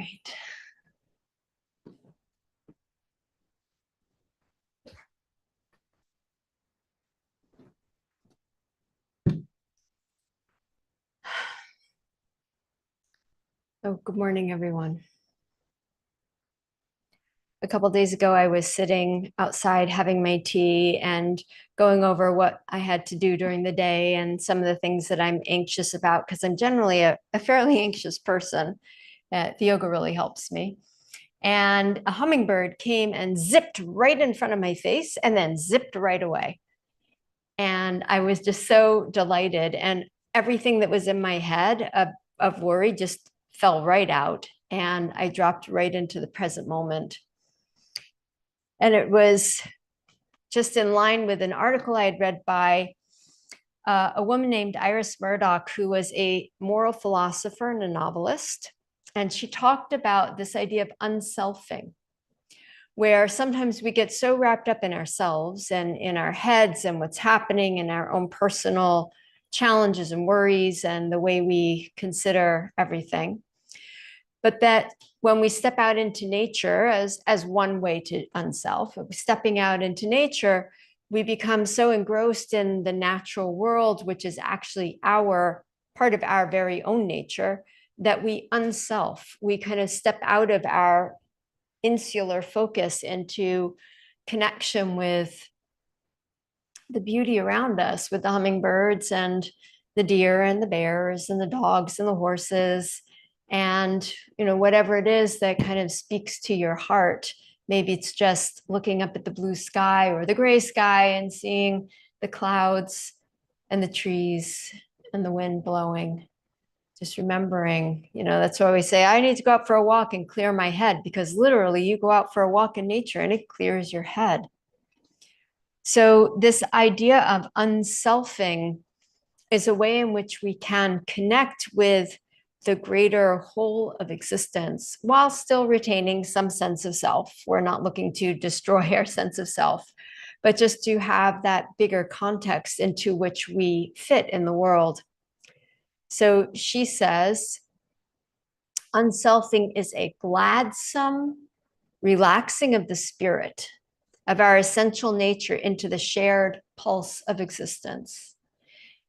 right. Oh, good morning, everyone. A couple of days ago, I was sitting outside having my tea and going over what I had to do during the day and some of the things that I'm anxious about, because I'm generally a fairly anxious person. The yoga really helps me. And a hummingbird came and zipped right in front of my face and then zipped right away. And I was just so delighted. And everything that was in my head of worry just fell right out. And I dropped right into the present moment. And it was just in line with an article I had read by a woman named Iris Murdoch, who was a moral philosopher and a novelist. And she talked about this idea of unselfing, where sometimes we get so wrapped up in ourselves and in our heads and what's happening in our own personal challenges and worries and the way we consider everything. But that when we step out into nature as one way to unself, stepping out into nature, we become so engrossed in the natural world, which is actually our part of our very own nature, that we unself. We kind of step out of our insular focus into connection with the beauty around us, with the hummingbirds and the deer and the bears and the dogs and the horses, and whatever it is that kind of speaks to your heart. Maybe it's just looking up at the blue sky or the gray sky and seeing the clouds and the trees and the wind blowing. Just remembering, that's why we say, I need to go out for a walk and clear my head, because literally you go out for a walk in nature and it clears your head. So this idea of unselfing is a way in which we can connect with the greater whole of existence while still retaining some sense of self. We're not looking to destroy our sense of self, but just to have that bigger context into which we fit in the world. So she says, unselfing is a gladsome relaxing of the spirit, of our essential nature into the shared pulse of existence.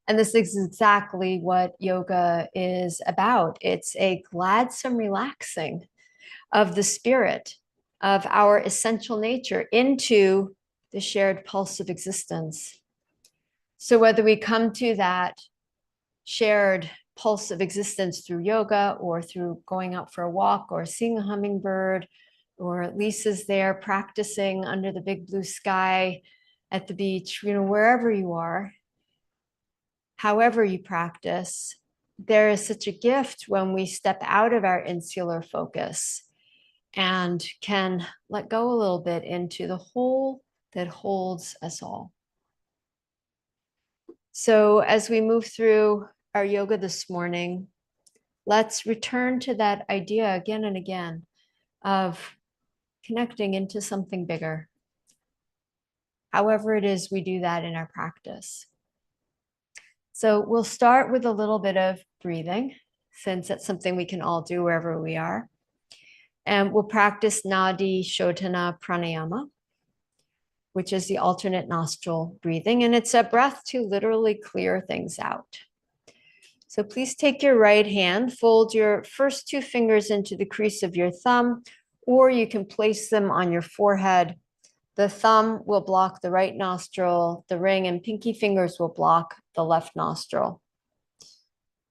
And this is exactly what yoga is about. It's a gladsome relaxing of the spirit, of our essential nature into the shared pulse of existence. So whether we come to that shared pulse of existence through yoga or through going out for a walk or seeing a hummingbird, or Lisa's there practicing under the big blue sky at the beach, wherever you are, however you practice, there is such a gift when we step out of our insular focus and can let go a little bit into the whole that holds us all. So as we move through our yoga this morning, let's return to that idea again and again of connecting into something bigger. However it is we do that in our practice. So we'll start with a little bit of breathing, since that's something we can all do wherever we are. And we'll practice Nadi Shodhana Pranayama, which is the alternate nostril breathing. And it's a breath to literally clear things out. So please take your right hand, fold your first two fingers into the crease of your thumb, or you can place them on your forehead. The thumb will block the right nostril, the ring and pinky fingers will block the left nostril.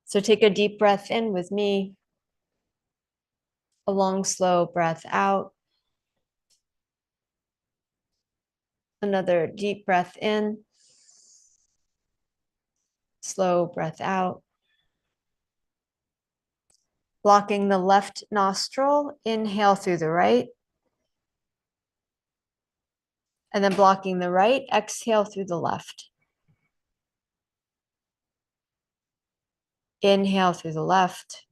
So take a deep breath in with me, a long, slow breath out. Another deep breath in, slow breath out. Blocking the left nostril, inhale through the right. And then blocking the right, exhale through the left. Inhale through the left.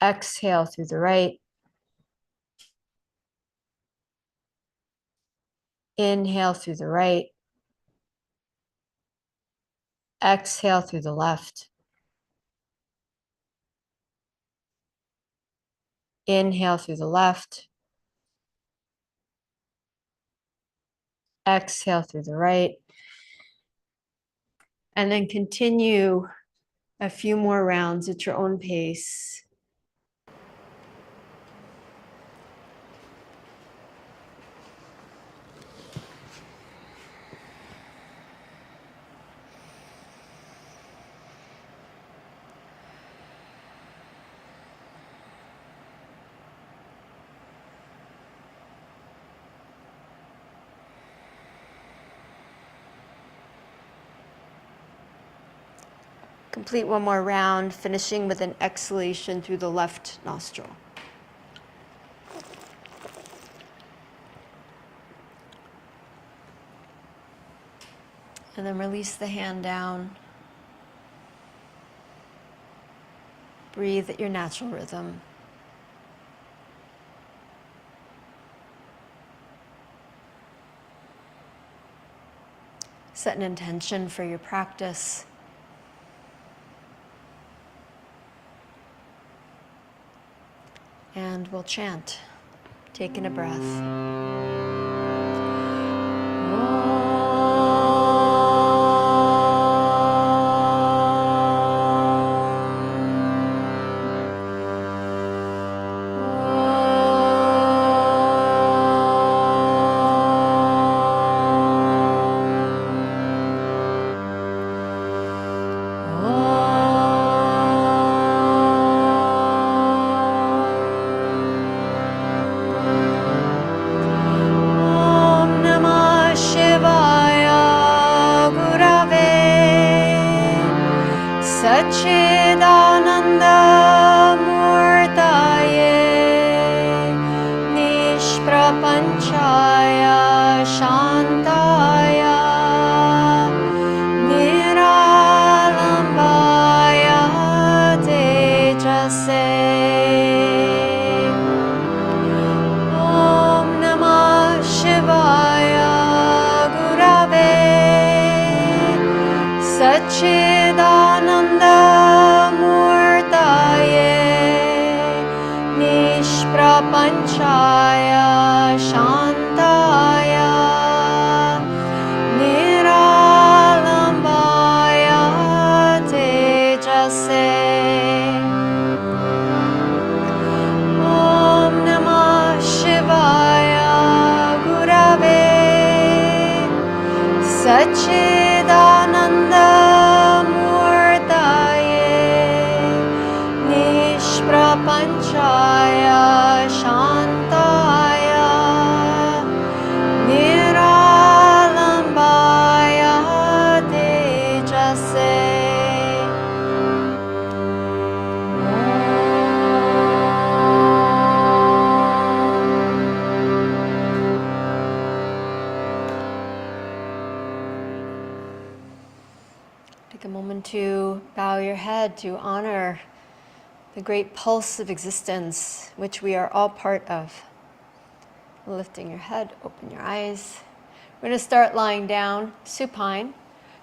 Exhale through the right. Inhale through the right. Exhale through the left. Inhale through the left. Exhale through the right. And then continue a few more rounds at your own pace. Complete one more round, finishing with an exhalation through the left nostril. And then release the hand down. Breathe at your natural rhythm. Set an intention for your practice. And we'll chant, taking a breath. Chaya Shantaya Niralambaya Tejase Om Namah Shivaya Gurave Satchidananda Murtaye Nishprapanchaya Shantaya Niralambaya Tejase Om Namah Shivaya Gurave Satchidananda Murtaye Nishprapanchaya Shantaya Niralambaya Tejase Take a moment to bow your head to honor the great pulse of existence, which we are all part of. Lifting your head, open your eyes. We're going to start lying down, supine.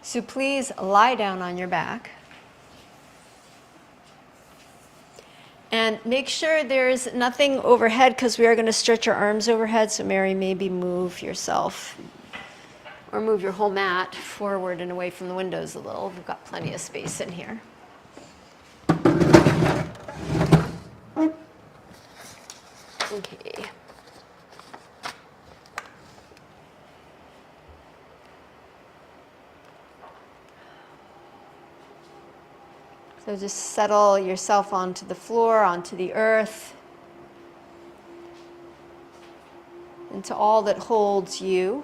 So please lie down on your back. And make sure there's nothing overhead because we are going to stretch our arms overhead. So Mary, maybe move yourself or move your whole mat forward and away from the windows a little. We've got plenty of space in here. Okay. So just settle yourself onto the floor, onto the earth, into all that holds you.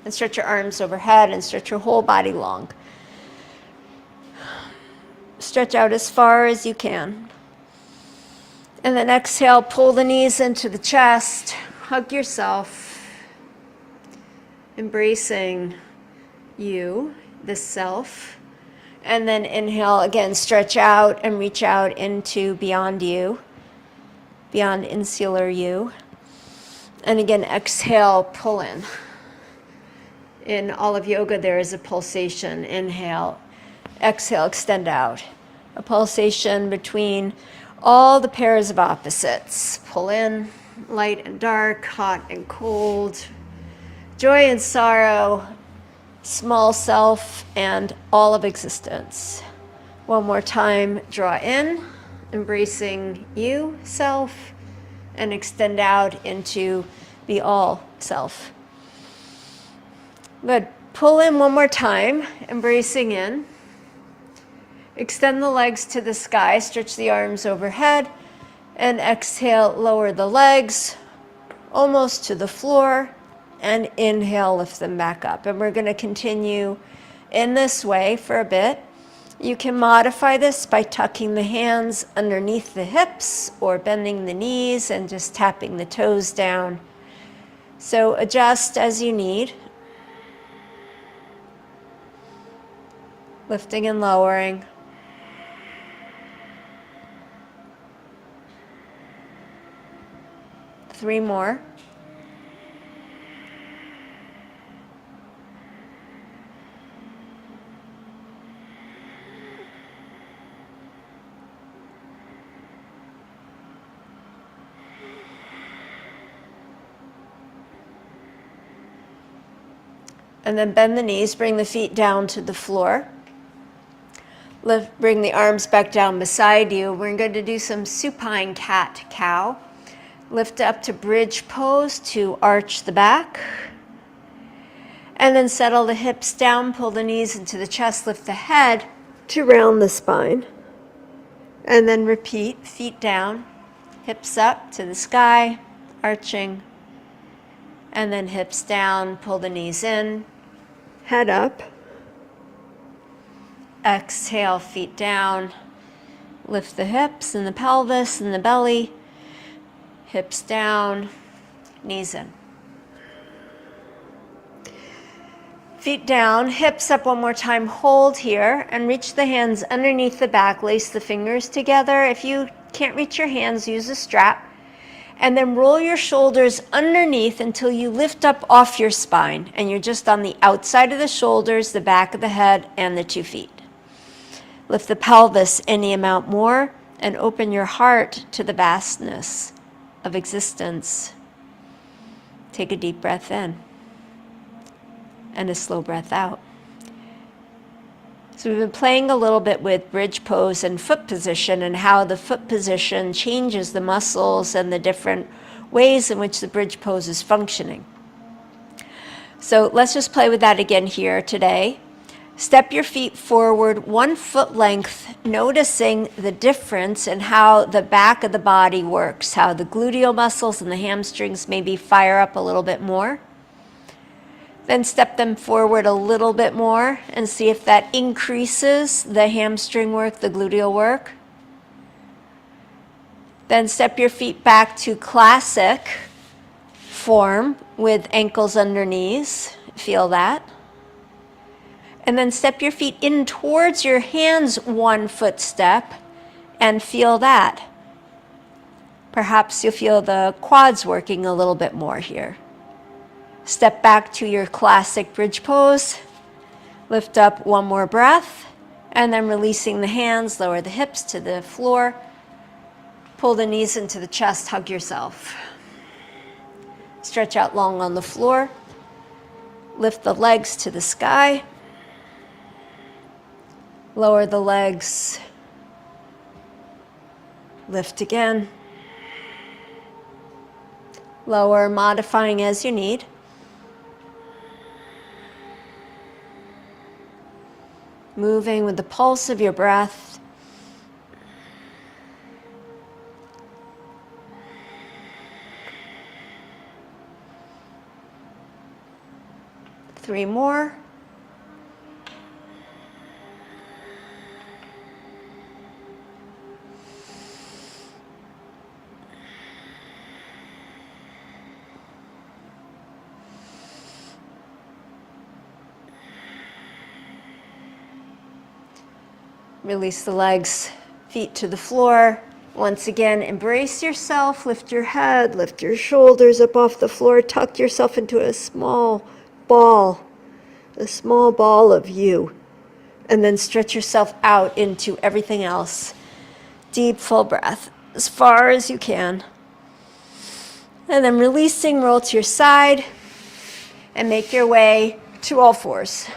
And stretch your arms overhead and stretch your whole body long. Stretch out as far as you can. And then exhale, pull the knees into the chest, hug yourself, embracing you, the self. And then inhale again, stretch out and reach out into beyond you, beyond insular you. And again, exhale, pull in. In all of yoga, there is a pulsation. Inhale, exhale, extend out. A pulsation between all the pairs of opposites. Pull in, light and dark, hot and cold, joy and sorrow, small self, and all of existence. One more time, draw in, embracing you, self, and extend out into the all self. Good. Pull in one more time, embracing in. Extend the legs to the sky, stretch the arms overhead, and exhale, lower the legs almost to the floor, and inhale, lift them back up. And we're going to continue in this way for a bit. You can modify this by tucking the hands underneath the hips or bending the knees and just tapping the toes down. So adjust as you need. Lifting and lowering. Three more. And then bend the knees, bring the feet down to the floor. Bring the arms back down beside you. We're going to do some supine cat-cow. Lift up to bridge pose to arch the back. And then settle the hips down, pull the knees into the chest, lift the head to round the spine. And then repeat, feet down, hips up to the sky, arching. And then hips down, pull the knees in, head up. Exhale, feet down. Lift the hips and the pelvis and the belly. Hips down, knees in. Feet down, hips up one more time. Hold here and reach the hands underneath the back. Lace the fingers together. If you can't reach your hands, use a strap. And then roll your shoulders underneath until you lift up off your spine. And you're just on the outside of the shoulders, the back of the head, and the 2 feet. Lift the pelvis any amount more and open your heart to the vastness of existence. Take a deep breath in and a slow breath out. So we've been playing a little bit with bridge pose and foot position and how the foot position changes the muscles and the different ways in which the bridge pose is functioning. So let's just play with that again here today. Step your feet forward 1 foot length, noticing the difference in how the back of the body works, how the gluteal muscles and the hamstrings maybe fire up a little bit more. Then step them forward a little bit more and see if that increases the hamstring work, the gluteal work. Then step your feet back to classic form with ankles under knees. Feel that. And then step your feet in towards your hands 1 foot step and feel that. Perhaps you'll feel the quads working a little bit more here. Step back to your classic bridge pose. Lift up 1 more breath and then releasing the hands, lower the hips to the floor. Pull the knees into the chest, hug yourself. Stretch out long on the floor. Lift the legs to the sky. Lower the legs. Lift again. Lower, modifying as you need. Moving with the pulse of your breath. Three more. Release the legs, feet to the floor. Once again, embrace yourself, lift your head, lift your shoulders up off the floor, tuck yourself into a small ball. a small ball of you. And then stretch yourself out into everything else. Deep, full breath, as far as you can. And then releasing, roll to your side and make your way to all fours.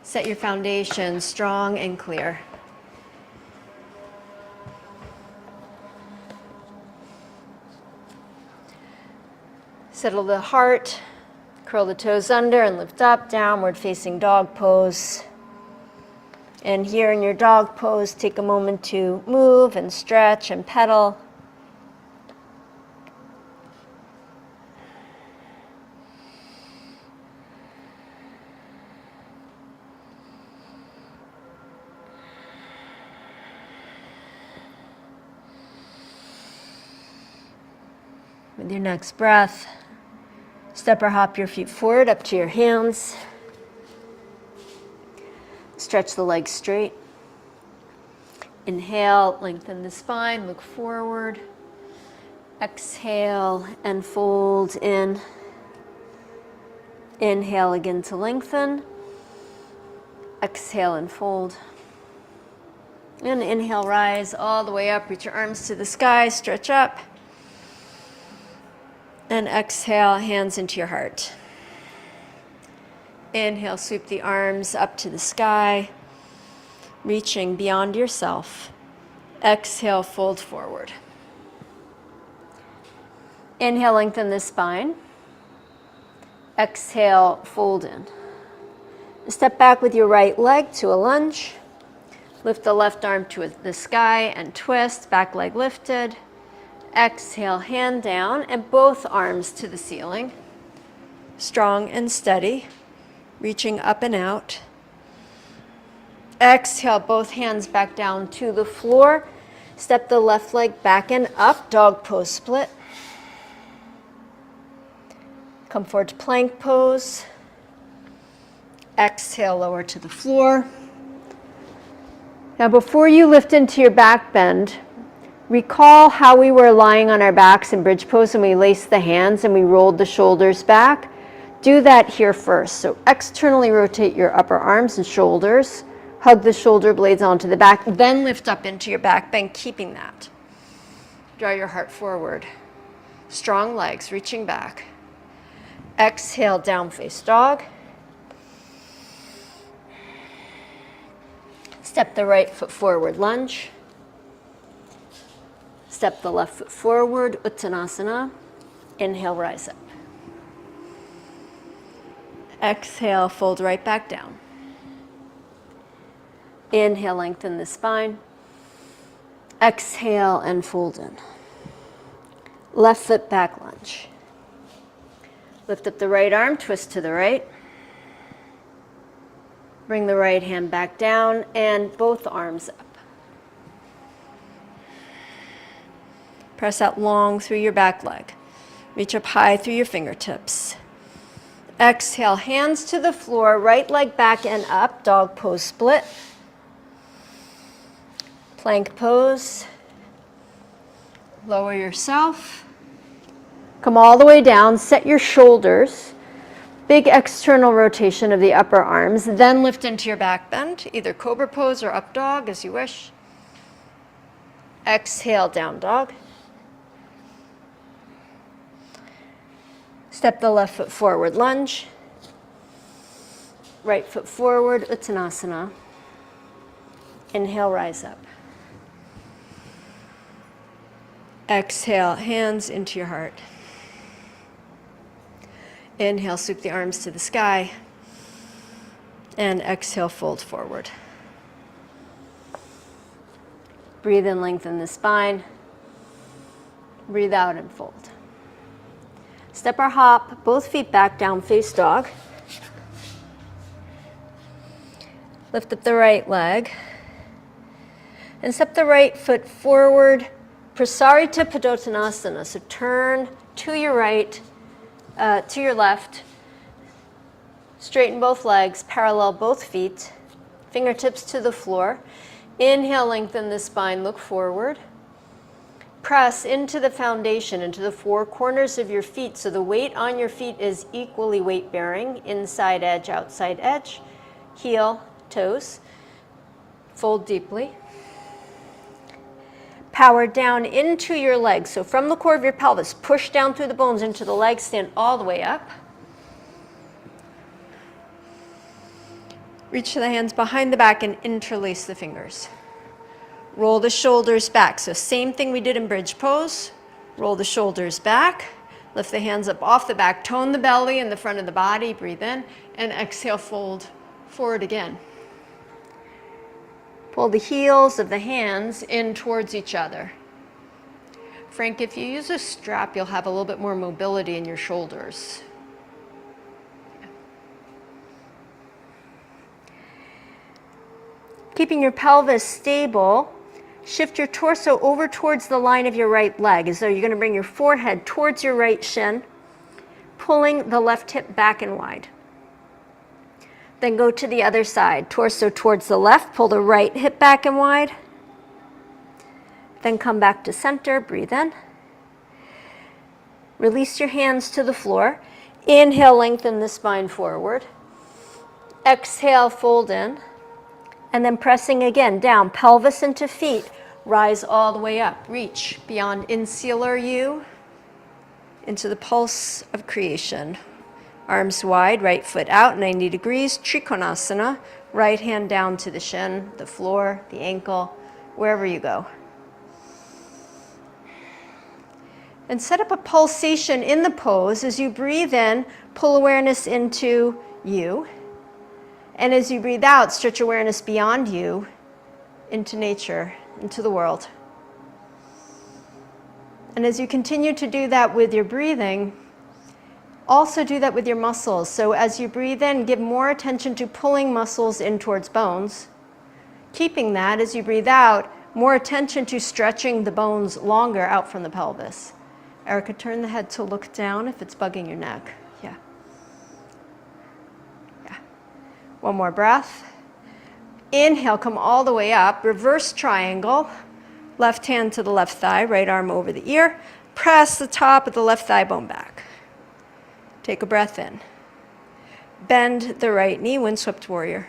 Set your foundation strong and clear. Settle the heart, curl the toes under and lift up, downward facing dog pose. And here in your dog pose, take a moment to move and stretch and pedal. With your next breath, step or hop your feet forward up to your hands. Stretch the legs straight. Inhale, lengthen the spine, look forward. Exhale and fold in. Inhale again to lengthen. Exhale and fold. And inhale, rise all the way up. Reach your arms to the sky, stretch up. And exhale, hands into your heart. Inhale, sweep the arms up to the sky, reaching beyond yourself. Exhale, fold forward. Inhale, lengthen the spine. Exhale, fold in. Step back with your right leg to a lunge. Lift the left arm to the sky and twist, back leg lifted. Exhale, hand down and both arms to the ceiling. Strong and steady, reaching up and out. Exhale, both hands back down to the floor. Step the left leg back and up, dog pose split. Come forward to plank pose. Exhale, lower to the floor. Now before you lift into your back bend, recall how we were lying on our backs in bridge pose and we laced the hands and we rolled the shoulders back. Do that here first. So externally rotate your upper arms and shoulders. Hug the shoulder blades onto the back. Then lift up into your back bend, keeping that. Draw your heart forward. Strong legs, reaching back. Exhale, down face dog. Step the right foot forward, lunge. Step the left foot forward, Uttanasana. Inhale, rise up. Exhale, fold right back down. Inhale, lengthen the spine. Exhale and fold in. Left foot back lunge. Lift up the right arm, twist to the right. Bring the right hand back down and both arms up. Press out long through your back leg. Reach up high through your fingertips. Exhale, hands to the floor, right leg back and up, dog pose split. Plank pose. Lower yourself. Come all the way down, set your shoulders. Big external rotation of the upper arms, then lift into your back bend, either cobra pose or up dog as you wish. Exhale, down dog. Step the left foot forward, lunge. Right foot forward, Uttanasana. Inhale, rise up. Exhale, hands into your heart. Inhale, sweep the arms to the sky. And exhale, fold forward. Breathe in, lengthen the spine. Breathe out and fold. Step or hop, both feet back, down face dog. Lift up the right leg. And step the right foot forward, Prasarita Padottanasana. So turn to your right, to your left. Straighten both legs, parallel both feet. Fingertips to the floor. Inhale, lengthen the spine, look forward. Press into the foundation, into the four corners of your feet, so the weight on your feet is equally weight-bearing, inside edge, outside edge, heel, toes. Fold deeply. Power down into your legs. So from the core of your pelvis, push down through the bones into the legs, stand all the way up. Reach the hands behind the back and interlace the fingers. Roll the shoulders back. So same thing we did in bridge pose. Roll the shoulders back. Lift the hands up off the back. Tone the belly and the front of the body. Breathe in. And exhale, fold forward again. Pull the heels of the hands in towards each other. Frank, if you use a strap, you'll have a little bit more mobility in your shoulders. Keeping your pelvis stable, shift your torso over towards the line of your right leg, as though you're going to bring your forehead towards your right shin, pulling the left hip back and wide. Then go to the other side, torso towards the left, pull the right hip back and wide. Then come back to center, breathe in. Release your hands to the floor. Inhale, lengthen the spine forward. Exhale, fold in. And then pressing again down, pelvis into feet. Rise all the way up. Reach beyond insular U into the pulse of creation. Arms wide, right foot out, 90 degrees, Trikonasana. Right hand down to the shin, the floor, the ankle, wherever you go. And set up a pulsation in the pose. As you breathe in, pull awareness into you. And as you breathe out, stretch awareness beyond you into nature, into the world. And as you continue to do that with your breathing, also do that with your muscles. So as you breathe in, give more attention to pulling muscles in towards bones. Keeping that, as you breathe out, more attention to stretching the bones longer out from the pelvis. Erica, turn the head to look down if it's bugging your neck. Yeah. Yeah. One more breath. Inhale, come all the way up. Reverse triangle. Left hand to the left thigh, right arm over the ear. Press the top of the left thigh bone back. Take a breath in. Bend the right knee, windswept warrior.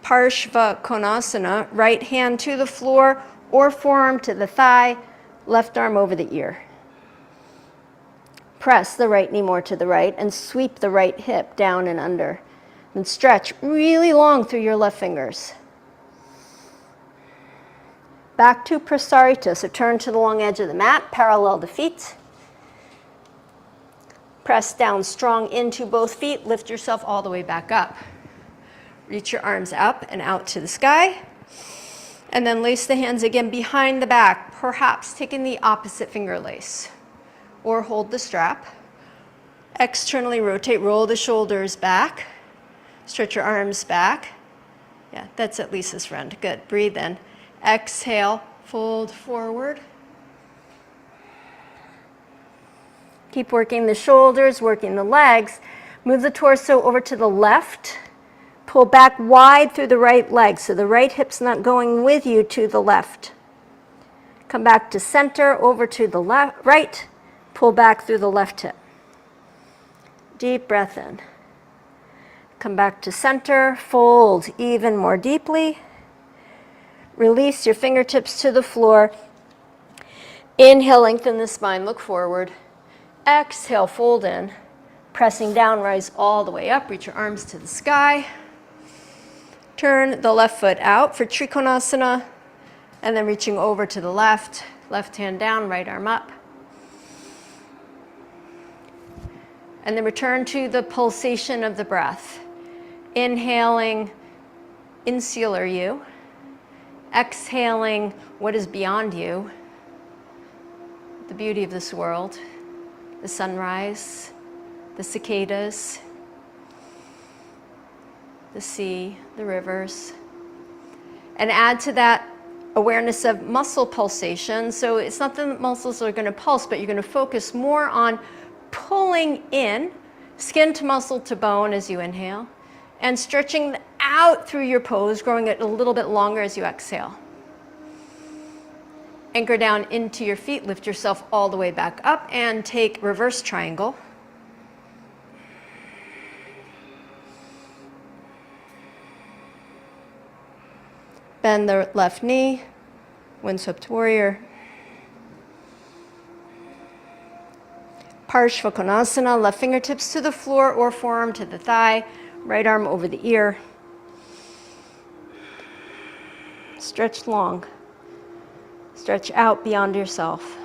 Parshva Konasana, right hand to the floor or forearm to the thigh, left arm over the ear. Press the right knee more to the right and sweep the right hip down and under. And stretch really long through your left fingers. Back to Prasarita, so turn to the long edge of the mat, parallel the feet. Press down strong into both feet, lift yourself all the way back up. Reach your arms up and out to the sky. And then lace the hands again behind the back, perhaps taking the opposite finger lace. Or hold the strap. Externally rotate, roll the shoulders back. Stretch your arms back. Yeah, that's at Lisa's friend. Good, breathe in. Exhale, fold forward. Keep working the shoulders, working the legs. Move the torso over to the left. Pull back wide through the right leg, so the right hip's not going with you to the left. Come back to center, over to the left, right. Pull back through the left hip. Deep breath in. Come back to center, fold even more deeply. Release your fingertips to the floor. Inhale, lengthen the spine, look forward. Exhale, fold in. Pressing down, rise all the way up, reach your arms to the sky. Turn the left foot out for Trikonasana, and then reaching over to the left, left hand down, right arm up. And then return to the pulsation of the breath. Inhaling, insular you. Exhaling, what is beyond you. The beauty of this world, the sunrise, the cicadas, the sea, the rivers. And add to that awareness of muscle pulsation. So it's not that the muscles are going to pulse, but you're going to focus more on pulling in, skin to muscle to bone as you inhale, and stretching the out through your pose, growing it a little bit longer as you exhale. Anchor down into your feet, lift yourself all the way back up, and take reverse triangle. Bend the left knee, windswept warrior. Parshvakonasana, left fingertips to the floor or forearm to the thigh, right arm over the ear. Stretch long. Stretch out beyond yourself.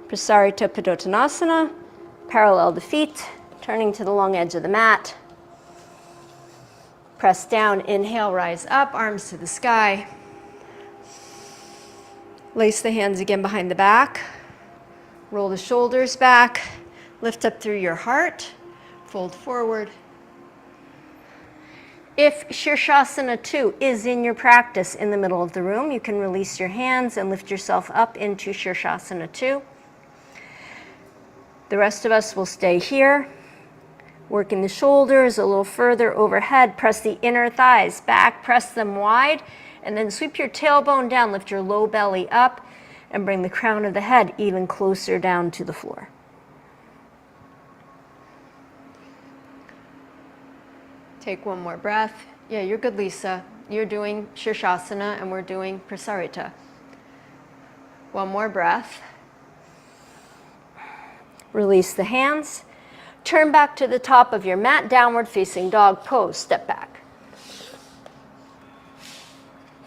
Prasarita Padottanasana, parallel the feet, turning to the long edge of the mat. Press down, inhale, rise up, arms to the sky. Lace the hands again behind the back. Roll the shoulders back. Lift up through your heart. Fold forward. If Shirshasana 2 is in your practice in the middle of the room, you can release your hands and lift yourself up into Shirshasana 2. The rest of us will stay here. Working the shoulders a little further overhead. Press the inner thighs back, press them wide, and then sweep your tailbone down, lift your low belly up, and bring the crown of the head even closer down to the floor. Take one more breath. Yeah, you're good, Lisa. You're doing Shirshasana and we're doing Prasarita. One more breath. Release the hands. Turn back to the top of your mat, downward facing dog pose. Step back.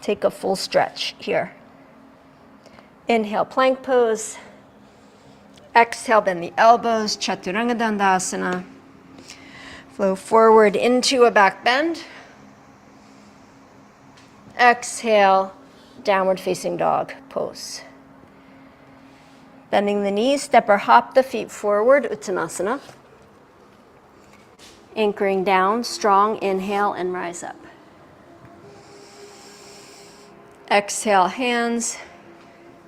Take a full stretch here. Inhale, plank pose. Exhale, bend the elbows, Chaturanga Dandasana. Flow forward into a back bend. Exhale, downward facing dog pose. Bending the knees, step or hop the feet forward, Uttanasana. Anchoring down, strong, inhale and rise up. Exhale, hands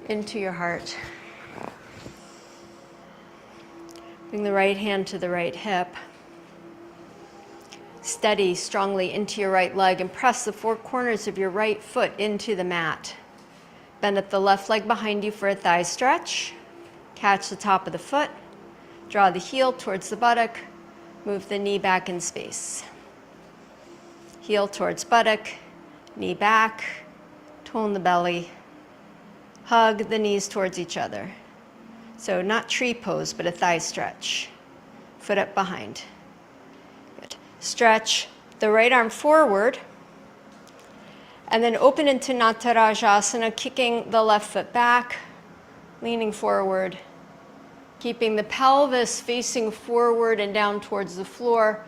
into your heart. Bring the right hand to the right hip. Steady strongly into your right leg and press the four corners of your right foot into the mat. Bend up the left leg behind you for a thigh stretch. Catch the top of the foot. Draw the heel towards the buttock. Move the knee back in space. Heel towards buttock, knee back, tone the belly. Hug the knees towards each other. So not tree pose, but a thigh stretch. Foot up behind. Good. Stretch the right arm forward, and then open into Natarajasana, kicking the left foot back, leaning forward, keeping the pelvis facing forward and down towards the floor,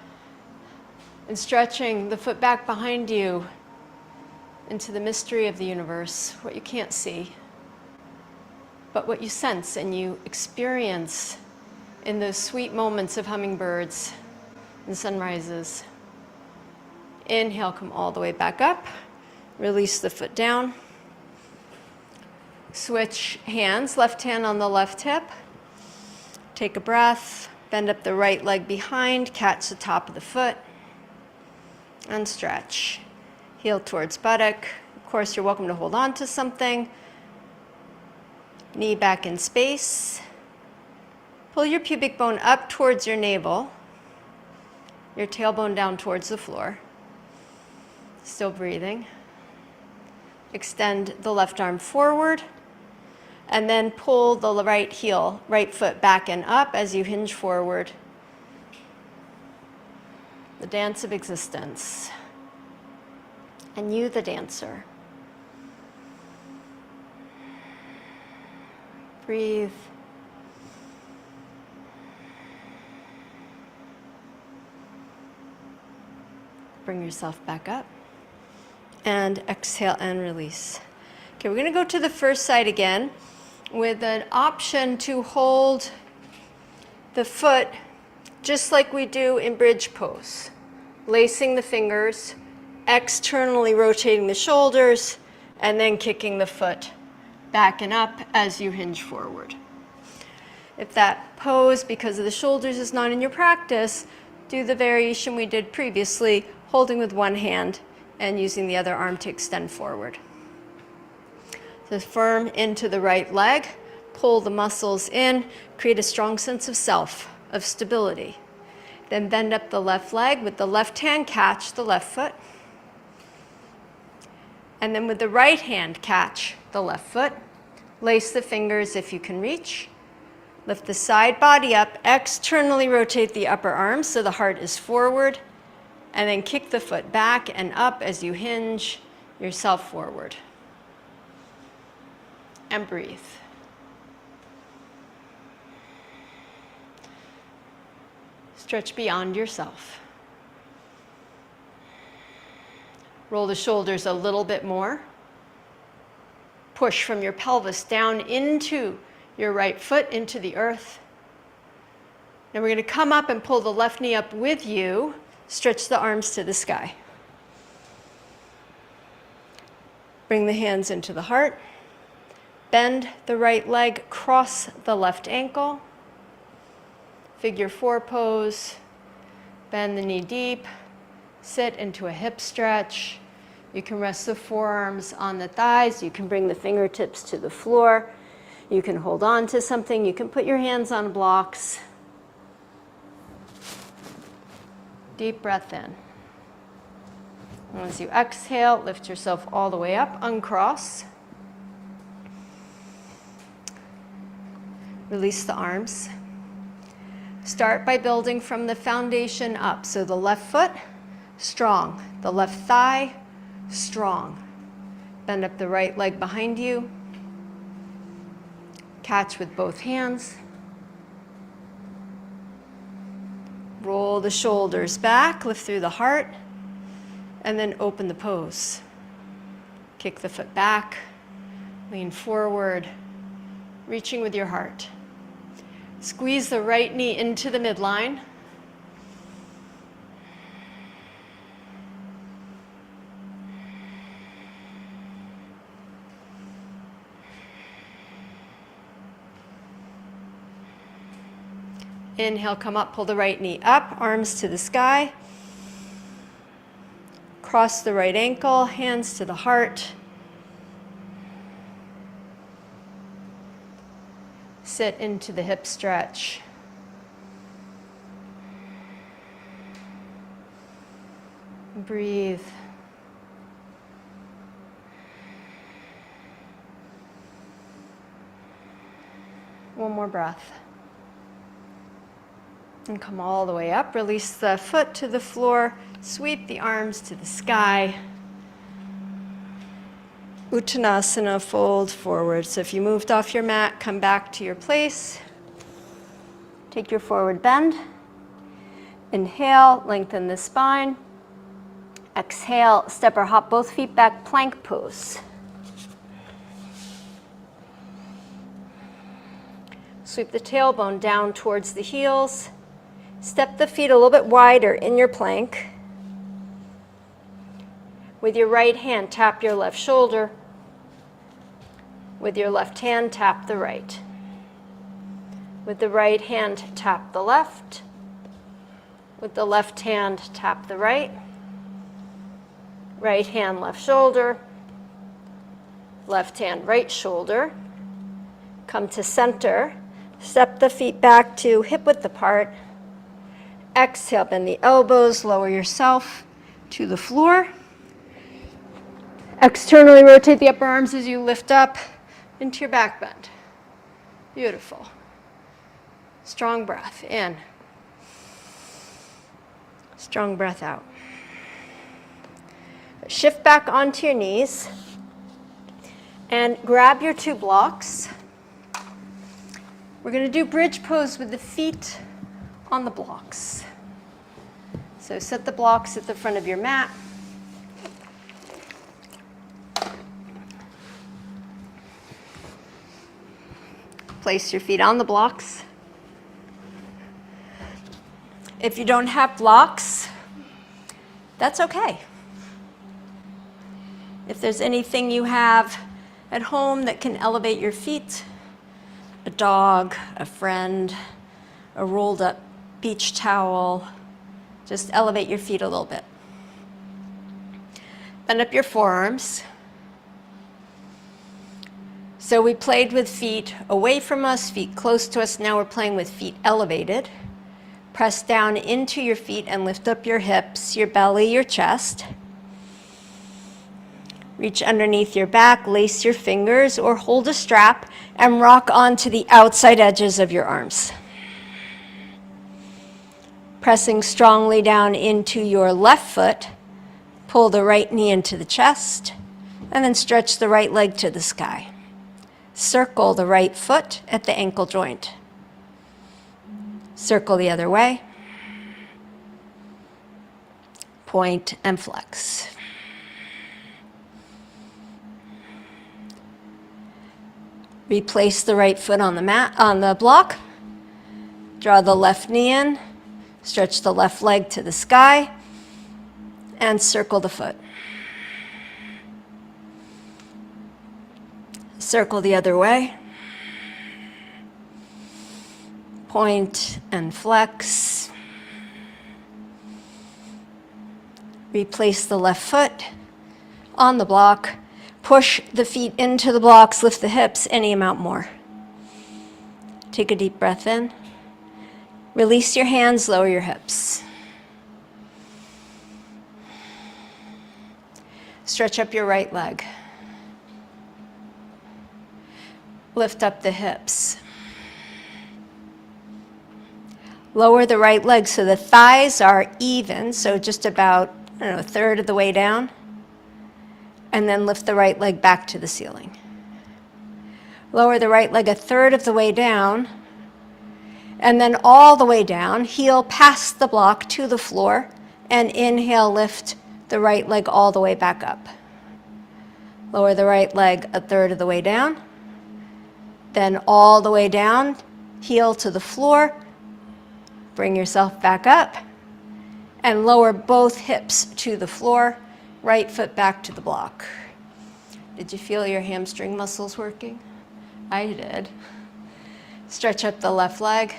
and stretching the foot back behind you into the mystery of the universe, what you can't see, but what you sense and you experience in those sweet moments of hummingbirds and sunrises. Inhale, come all the way back up. Release the foot down. Switch hands, left hand on the left hip. Take a breath, bend up the right leg behind, catch the top of the foot, and stretch. Heel towards buttock. Of course, you're welcome to hold on to something. Knee back in space. Pull your pubic bone up towards your navel. Your tailbone down towards the floor. Still breathing. Extend the left arm forward. And then pull the right heel, right foot back and up as you hinge forward. The dance of existence. And you, the dancer. Breathe. Bring yourself back up. And exhale and release. Okay, we're going to go to the first side again with an option to hold the foot just like we do in bridge pose. Lacing the fingers, externally rotating the shoulders, and then kicking the foot back and up as you hinge forward. If that pose, because of the shoulders, is not in your practice, do the variation we did previously, holding with one hand and using the other arm to extend forward. So firm into the right leg, pull the muscles in, create a strong sense of self, of stability. Then bend up the left leg with the left hand, catch the left foot. And then with the right hand, catch the left foot. Lace the fingers if you can reach. Lift the side body up, externally rotate the upper arm so the heart is forward, and then kick the foot back and up as you hinge yourself forward. And breathe. Stretch beyond yourself. Roll the shoulders a little bit more. Push from your pelvis down into your right foot, into the earth. Now we're going to come up and pull the left knee up with you. Stretch the arms to the sky. Bring the hands into the heart. Bend the right leg, cross the left ankle. Figure 4 pose. Bend the knee deep. Sit into a hip stretch. You can rest the forearms on the thighs. You can bring the fingertips to the floor. You can hold on to something. You can put your hands on blocks. Deep breath in. Once you exhale, lift yourself all the way up, uncross. Release the arms. Start by building from the foundation up. So the left foot, strong. The left thigh, strong. Bend up the right leg behind you. Catch with both hands. Roll the shoulders back, lift through the heart, and then open the pose. Kick the foot back, lean forward, reaching with your heart. Squeeze the right knee into the midline. Inhale, come up, pull the right knee up, arms to the sky. Cross the right ankle, hands to the heart. Sit into the hip stretch. Breathe. One more breath. And come all the way up. Release the foot to the floor. Sweep the arms to the sky. Uttanasana, fold forward. So if you moved off your mat, come back to your place. Take your forward bend. Inhale, lengthen the spine. Exhale, step or hop both feet back, plank pose. Sweep the tailbone down towards the heels. Step the feet a little bit wider in your plank. With your right hand, tap your left shoulder. With your left hand, tap the right. With the right hand, tap the left. With the left hand, tap the right. Right hand, left shoulder. Left hand, right shoulder. Come to center. Step the feet back to hip width apart. Exhale, bend the elbows, lower yourself to the floor. Externally rotate the upper arms as you lift up into your back bend. Beautiful. Strong breath in. Strong breath out. Shift back onto your knees and grab your 2 blocks. We're going to do bridge pose with the feet on the blocks. So set the blocks at the front of your mat. Place your feet on the blocks. If you don't have blocks, that's okay. If there's anything you have at home that can elevate your feet, a dog, a friend, a rolled up beach towel, Just elevate your feet a little bit. Bend up your forearms. So we played with feet away from us, feet close to us. Now we're playing with feet elevated. Press down into your feet and lift up your hips, your belly, your chest. Reach underneath your back, lace your fingers, or hold a strap and rock onto the outside edges of your arms. Pressing strongly down into your left foot, pull the right knee into the chest, and then stretch the right leg to the sky. Circle the right foot at the ankle joint. Circle the other way. Point and flex. Replace the right foot on the mat, on the block. Draw the left knee in. Stretch the left leg to the sky. And circle the foot. Circle the other way. Point and flex. Replace the left foot on the block. Push the feet into the blocks, lift the hips any amount more. Take a deep breath in. Release your hands, lower your hips. Stretch up your right leg. Lift up the hips. Lower the right leg so the thighs are even, so just about, a third of the way down. And then lift the right leg back to the ceiling. Lower the right leg a third of the way down, and then all the way down, heel past the block to the floor, and inhale, lift the right leg all the way back up. Lower the right leg a third of the way down, then all the way down, heel to the floor, bring yourself back up, and lower both hips to the floor, right foot back to the block. Did you feel your hamstring muscles working? I did. Stretch up the left leg.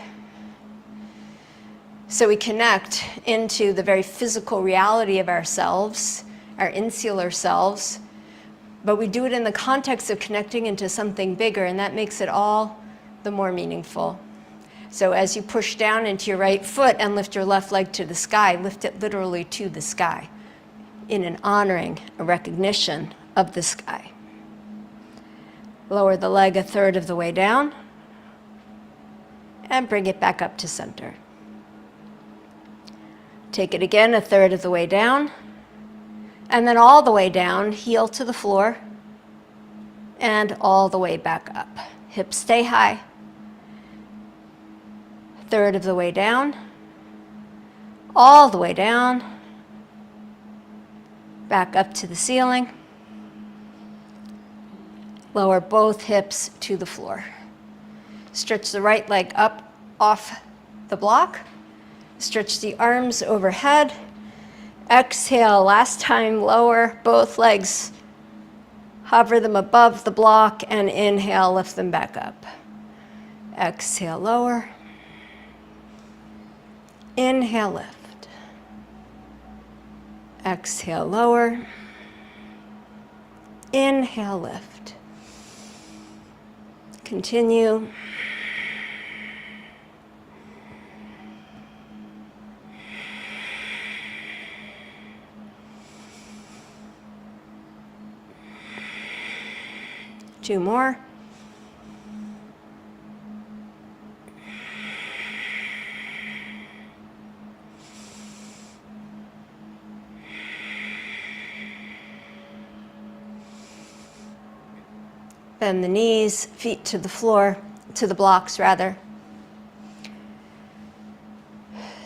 So we connect into the very physical reality of ourselves, our insular selves, but we do it in the context of connecting into something bigger, and that makes it all the more meaningful. So as you push down into your right foot and lift your left leg to the sky, lift it literally to the sky, in an honoring, a recognition of the sky. Lower the leg a third of the way down and bring it back up to center. Take it again a third of the way down and then all the way down, heel to the floor and all the way back up. Hips stay high. Third of the way down, all the way down, back up to the ceiling. Lower both hips to the floor. Stretch the right leg up off the block. Stretch the arms overhead. Exhale, last time, lower both legs. Hover them above the block and inhale, lift them back up. Exhale, lower. Inhale, lift. Exhale, lower. Inhale, lift. Continue. Two more. Bend the knees, feet to the floor, to the blocks rather.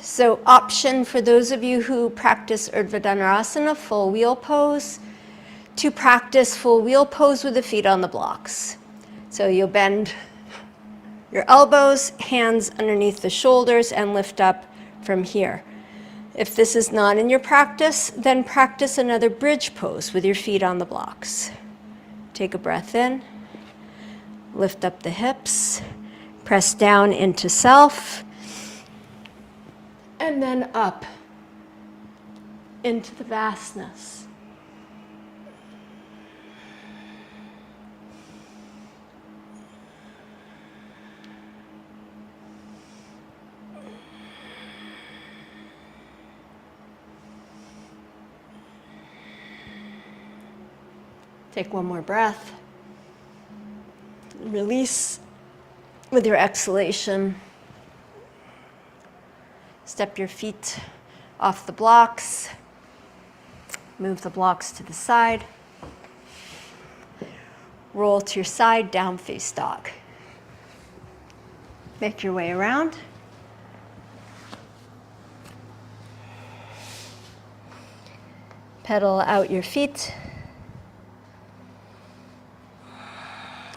So option for those of you who practice Urdhva Dhanurasana, full wheel pose, to practice full wheel pose with the feet on the blocks. So you'll bend your elbows, hands underneath the shoulders, and lift up from here. If this is not in your practice, then practice another bridge pose with your feet on the blocks. Take a breath in. Lift up the hips, press down into self, and then up into the vastness. Take one more breath. Release with your exhalation. Step your feet off the blocks. Move the blocks to the side. Roll to your side, down face dog. Make your way around. Pedal out your feet.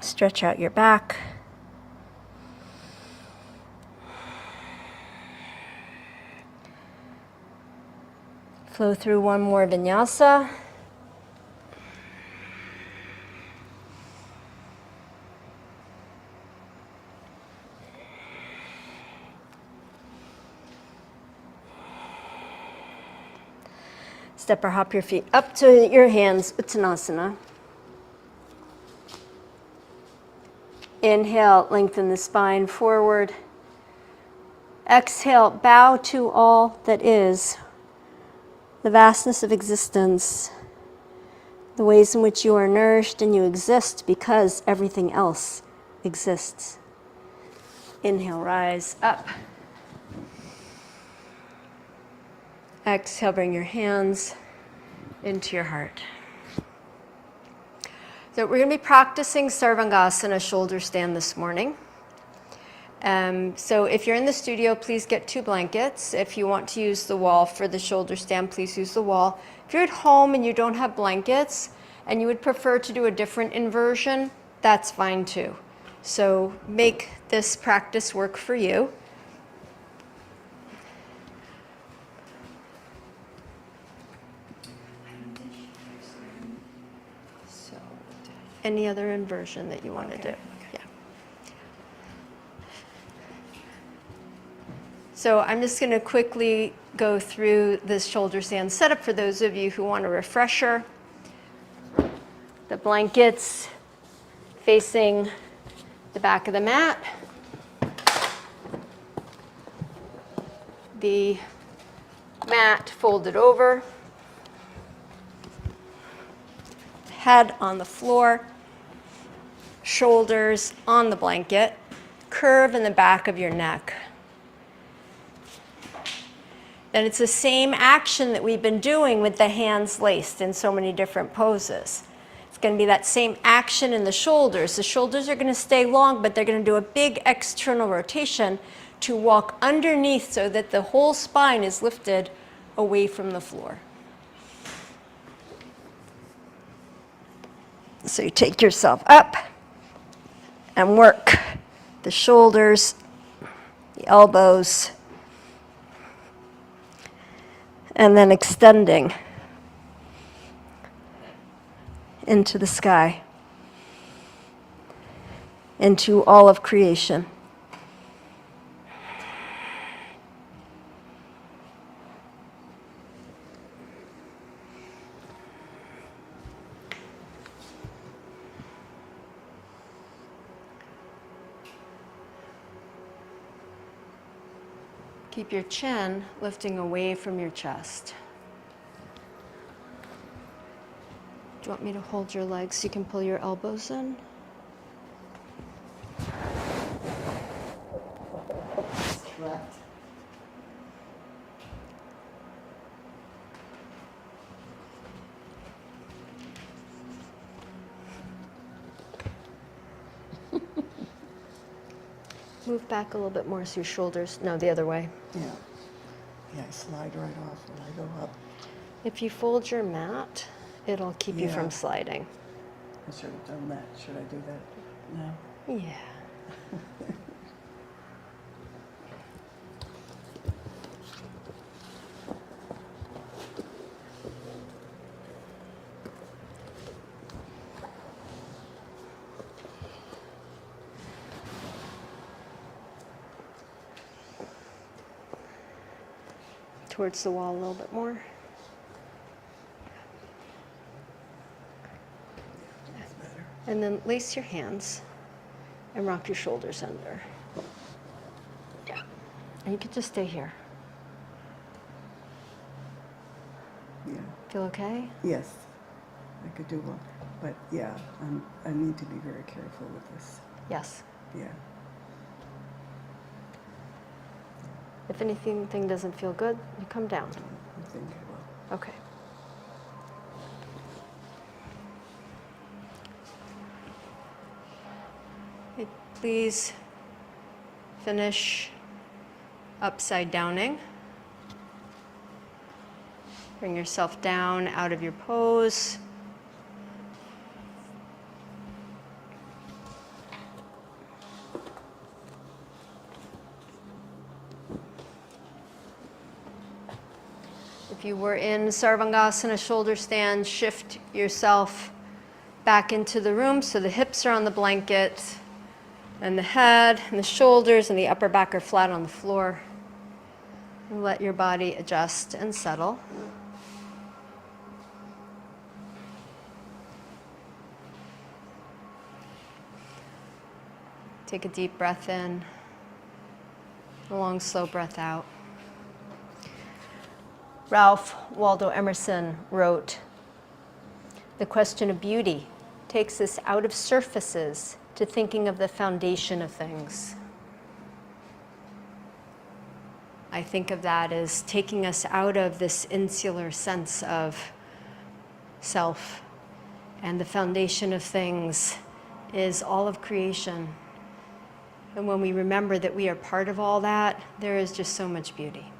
Stretch out your back. Flow through one more vinyasa. Step or hop your feet up to your hands, Uttanasana. Inhale, lengthen the spine forward. Exhale, bow to all that is, the vastness of existence, the ways in which you are nourished and you exist because everything else exists. Inhale, rise up. Exhale, bring your hands into your heart. So we're going to be practicing Sarvangasana shoulder stand this morning. So if you're in the studio, please get 2 blankets. If you want to use the wall for the shoulder stand, please use the wall. If you're at home and you don't have blankets and you would prefer to do a different inversion, that's fine too. So make this practice work for you. So any other inversion that you want to do. So I'm just going to quickly go through this shoulder stand setup for those of you who want a refresher. The blankets facing the back of the mat. The mat folded over. Head on the floor. Shoulders on the blanket. Curve in the back of your neck. And it's the same action that we've been doing with the hands laced in so many different poses. It's going to be that same action in the shoulders. The shoulders are going to stay long, but they're going to do a big external rotation to walk underneath so that the whole spine is lifted away from the floor. So you take yourself up and work the shoulders, the elbows, and then extending into the sky, into all of creation. Keep your chin lifting away from your chest. Do you want me to hold your legs so you can pull your elbows in? Correct. Move back a little bit more so your shoulders, no, the other way. Yeah. Yeah, I slide right off when I go up. If you fold your mat, it'll keep you from sliding. I should have done that. Should I do that now? Yeah. Towards the wall a little bit more. And then lace your hands and rock your shoulders under. Yeah. And you can just stay here. Yeah. Feel okay? Yes. I could do one. But yeah, I need to be very careful with this. Yes. Yeah. If anything doesn't feel good, you come down. I think I will. Okay. Okay, please finish upside downing. Bring yourself down out of your pose. If you were in Sarvangasana shoulder stand, shift yourself back into the room so the hips are on the blanket and the head and the shoulders and the upper back are flat on the floor. And let your body adjust and settle. Take a deep breath in, a long, slow breath out. Ralph Waldo Emerson wrote, "The question of beauty takes us out of surfaces to thinking of the foundation of things." I think of that as taking us out of this insular sense of self, and the foundation of things is all of creation. And when we remember that we are part of all that, there is just so much beauty.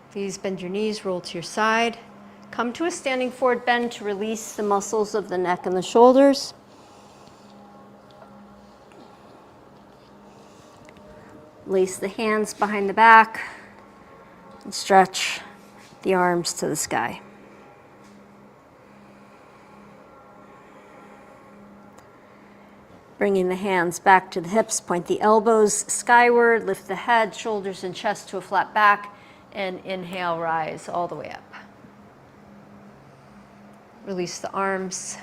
Please bend your knees, roll to your side. Come to a standing forward bend to release the muscles of the neck and the shoulders. Lace the hands behind the back and stretch the arms to the sky. Bringing the hands back to the hips, point the elbows skyward, lift the head, shoulders, and chest to a flat back, and inhale, rise all the way up. Release the arms.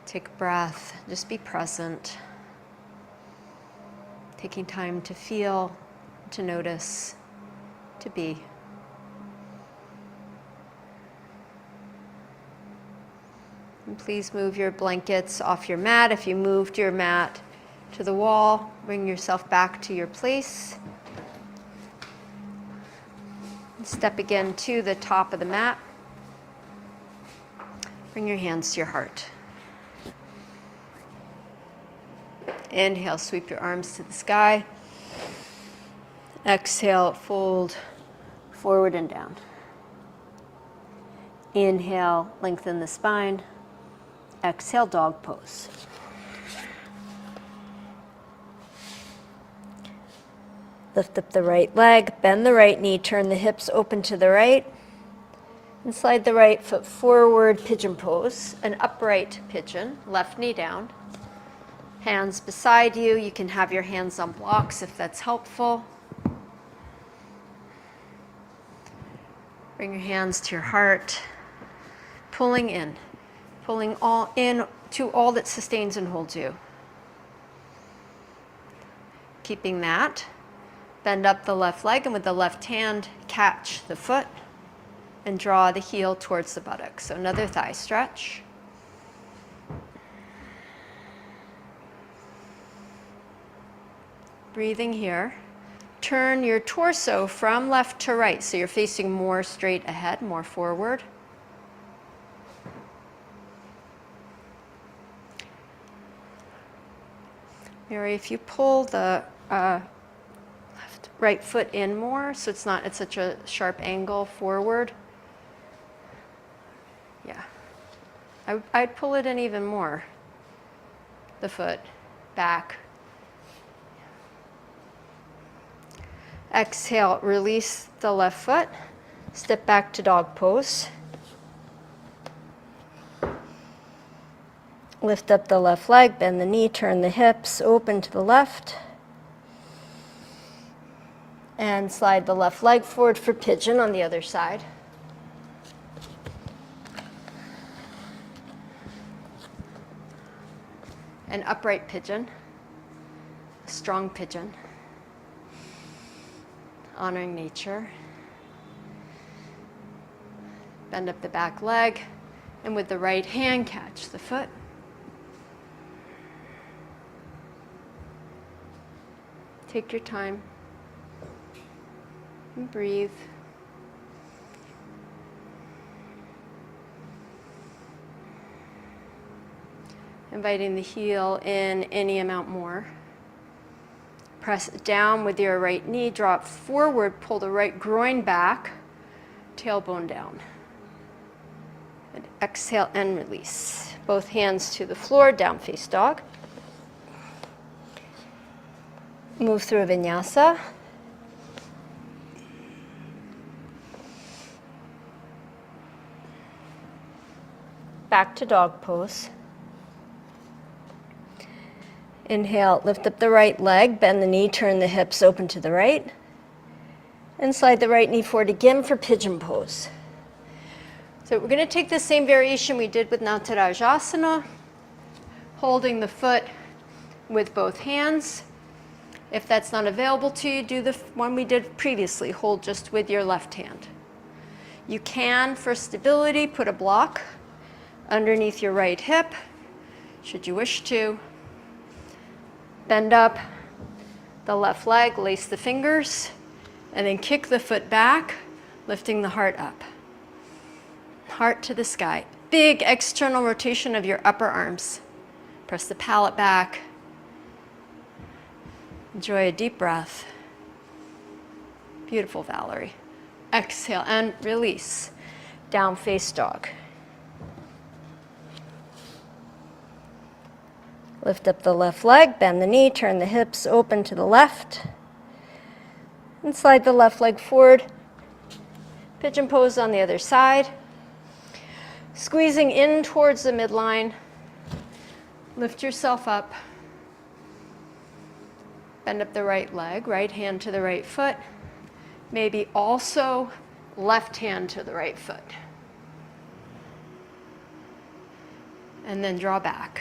Take a breath. Just be present. Taking time to feel, to notice, to be. And please move your blankets off your mat. If you moved your mat to the wall, bring yourself back to your place. Step again to the top of the mat. Bring your hands to your heart. Inhale, sweep your arms to the sky. Exhale, fold forward and down. Inhale, lengthen the spine. Exhale, dog pose. Lift up the right leg, bend the right knee, turn the hips open to the right, and slide the right foot forward, pigeon pose, an upright pigeon, left knee down. Hands beside you. You can have your hands on blocks if that's helpful. Bring your hands to your heart, pulling in, pulling all in to all that sustains and holds you. Keeping that. Bend up the left leg and with the left hand, catch the foot and draw the heel towards the buttocks. So another thigh stretch. Breathing here. Turn your torso from left to right, so you're facing more straight ahead, more forward. Mary, if you pull the right foot in more, so it's not at such a sharp angle forward. Yeah. I'd pull it in even more. The foot back. Exhale, release the left foot. Step back to dog pose. Lift up the left leg, bend the knee, turn the hips open to the left. And slide the left leg forward for pigeon on the other side. an upright pigeon, a strong pigeon, honoring nature. Bend up the back leg, and with the right hand, catch the foot. Take your time and breathe. Inviting the heel in any amount more. Press it down with your right knee, drop forward, pull the right groin back, tailbone down. And exhale and release. Both hands to the floor, down face dog. Move through a vinyasa. Back to dog pose. Inhale, lift up the right leg, bend the knee, turn the hips open to the right. And slide the right knee forward again for pigeon pose. So we're going to take the same variation we did with Natarajasana, holding the foot with both hands. If that's not available to you, do the one we did previously, hold just with your left hand. You can, for stability, put a block underneath your right hip, should you wish to. Bend up the left leg, lace the fingers, and then kick the foot back, lifting the heart up. Heart to the sky. Big external rotation of your upper arms. Press the palate back. Enjoy a deep breath. Beautiful, Valerie. Exhale and release. Down face dog. Lift up the left leg, bend the knee, turn the hips open to the left. And slide the left leg forward. Pigeon pose on the other side. Squeezing in towards the midline. Lift yourself up. Bend up the right leg, right hand to the right foot. Maybe also left hand to the right foot. And then draw back.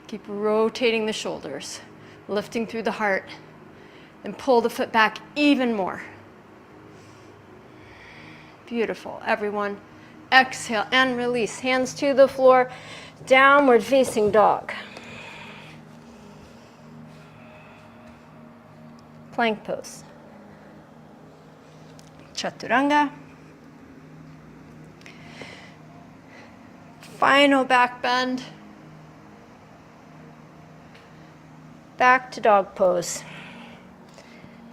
Keep rotating the shoulders, lifting through the heart, and pull the foot back even more. Beautiful, everyone. Exhale and release. Hands to the floor, downward facing dog. Plank pose. Chaturanga. Final back bend. Back to dog pose.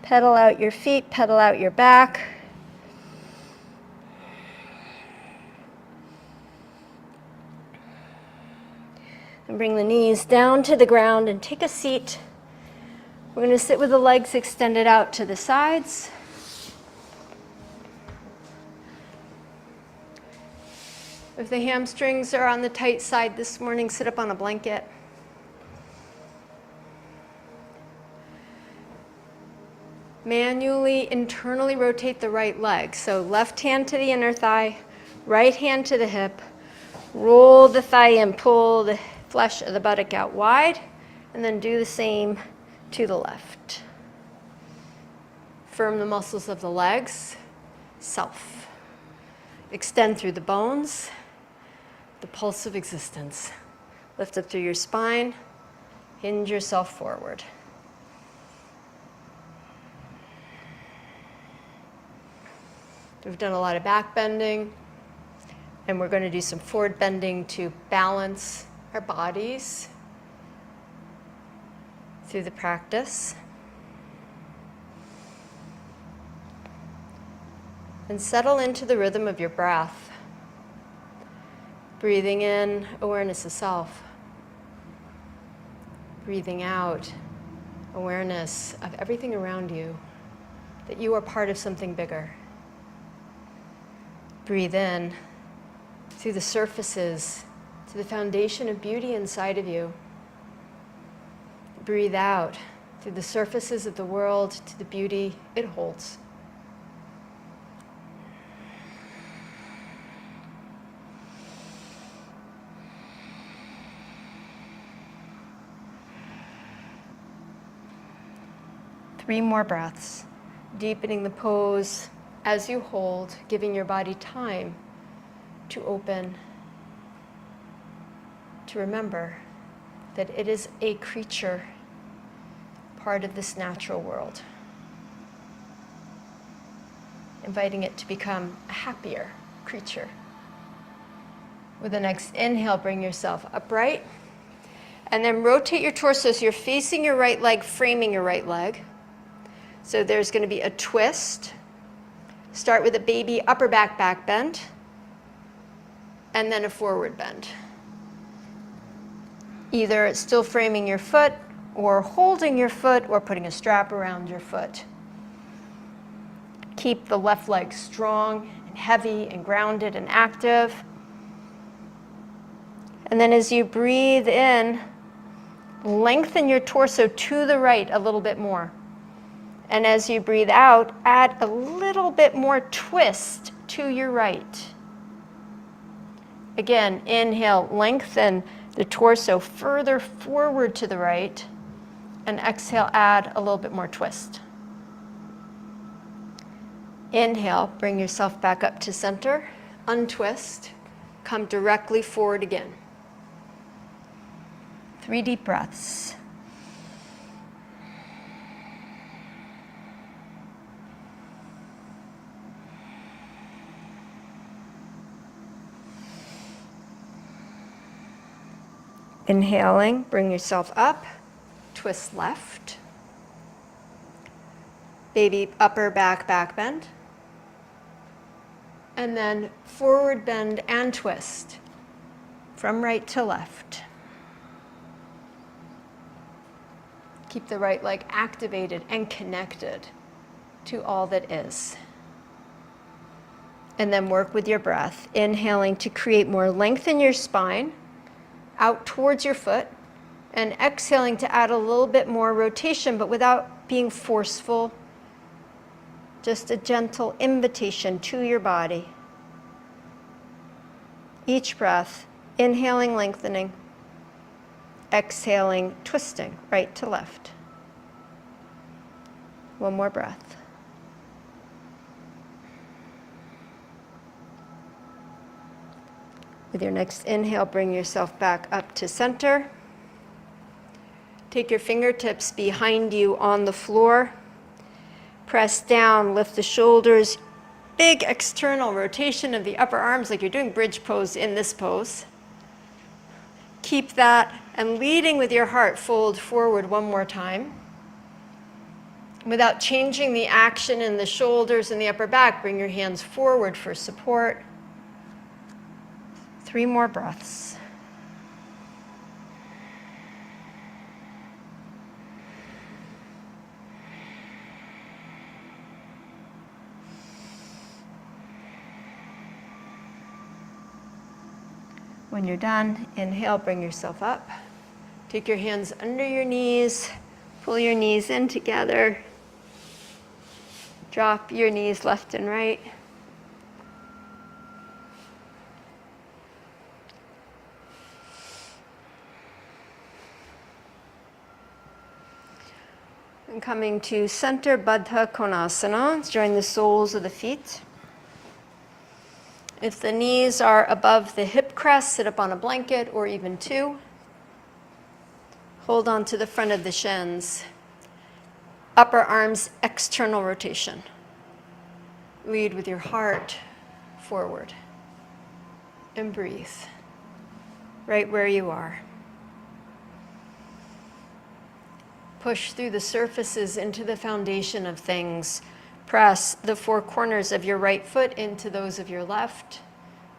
Pedal out your feet, pedal out your back. And bring the knees down to the ground and take a seat. We're going to sit with the legs extended out to the sides. If the hamstrings are on the tight side this morning, sit up on a blanket. Manually, internally rotate the right leg. So left hand to the inner thigh, right hand to the hip. Roll the thigh in, pull the flesh of the buttock out wide, and then do the same to the left. Firm the muscles of the legs, self. Extend through the bones, the pulse of existence. Lift up through your spine, hinge yourself forward. We've done a lot of back bending, and we're going to do some forward bending to balance our bodies through the practice. And settle into the rhythm of your breath. Breathing in, awareness of self. Breathing out, awareness of everything around you, that you are part of something bigger. Breathe in through the surfaces to the foundation of beauty inside of you. Breathe out through the surfaces of the world to the beauty it holds. 3 more breaths. Deepening the pose as you hold, giving your body time to open, to remember that it is a creature, part of this natural world. Inviting it to become a happier creature. With the next inhale, bring yourself upright. And then rotate your torso so you're facing your right leg, framing your right leg. So there's going to be a twist. Start with a baby upper back bend. And then a forward bend. Either it's still framing your foot, or holding your foot, or putting a strap around your foot. Keep the left leg strong and heavy and grounded and active. And then as you breathe in, lengthen your torso to the right a little bit more. And as you breathe out, add a little bit more twist to your right. Again, inhale, lengthen the torso further forward to the right. And exhale, add a little bit more twist. Inhale, bring yourself back up to center. Untwist. Come directly forward again. 3 deep breaths. Inhaling, bring yourself up. Twist left. Baby upper back bend. And then forward bend and twist from right to left. Keep the right leg activated and connected to all that is. And then work with your breath, inhaling to create more length in your spine, out towards your foot, and exhaling to add a little bit more rotation, but without being forceful. Just a gentle invitation to your body. Each breath, inhaling, lengthening, exhaling, twisting right to left. 1 more breath. With your next inhale, bring yourself back up to center. Take your fingertips behind you on the floor. Press down, lift the shoulders. Big external rotation of the upper arms like you're doing bridge pose in this pose. Keep that, and leading with your heart, fold forward 1 more time. Without changing the action in the shoulders and the upper back, bring your hands forward for support. 3 more breaths. When you're done, inhale, bring yourself up. Take your hands under your knees, pull your knees in together. Drop your knees left and right. And coming to center Baddha Konasana, join the soles of the feet. If the knees are above the hip crest, sit up on a blanket or even 2. Hold on to the front of the shins. Upper arms, external rotation. Lead with your heart forward. And breathe. Right where you are. Push through the surfaces into the foundation of things. Press the 4 corners of your right foot into those of your left,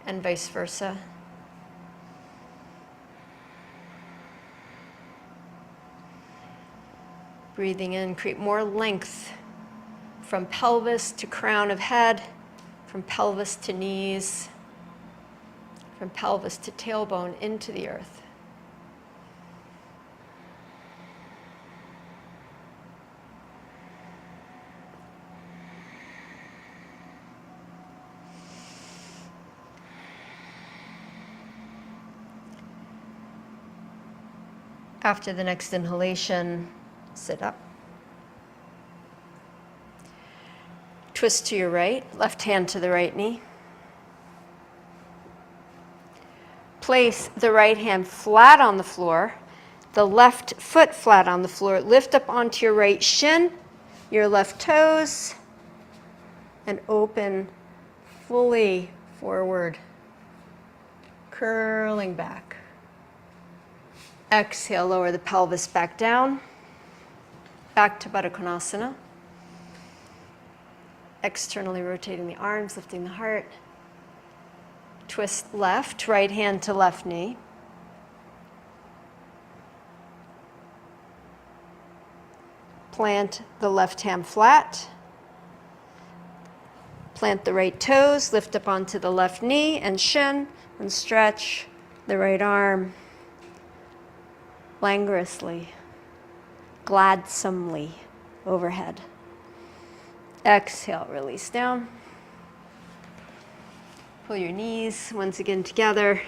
and vice versa. Breathing in, create more length from pelvis to crown of head, from pelvis to knees, from pelvis to tailbone into the earth. After the next inhalation, sit up. Twist to your right, left hand to the right knee. Place the right hand flat on the floor, the left foot flat on the floor. Lift up onto your right shin, your left toes, and open fully forward, curling back. Exhale, lower the pelvis back down, back to Baddha Konasana. Externally rotating the arms, lifting the heart. Twist left, right hand to left knee. Plant the left hand flat. Plant the right toes, lift up onto the left knee and shin, and stretch the right arm languorously, gladsomely overhead. Exhale, release down. Pull your knees once again together.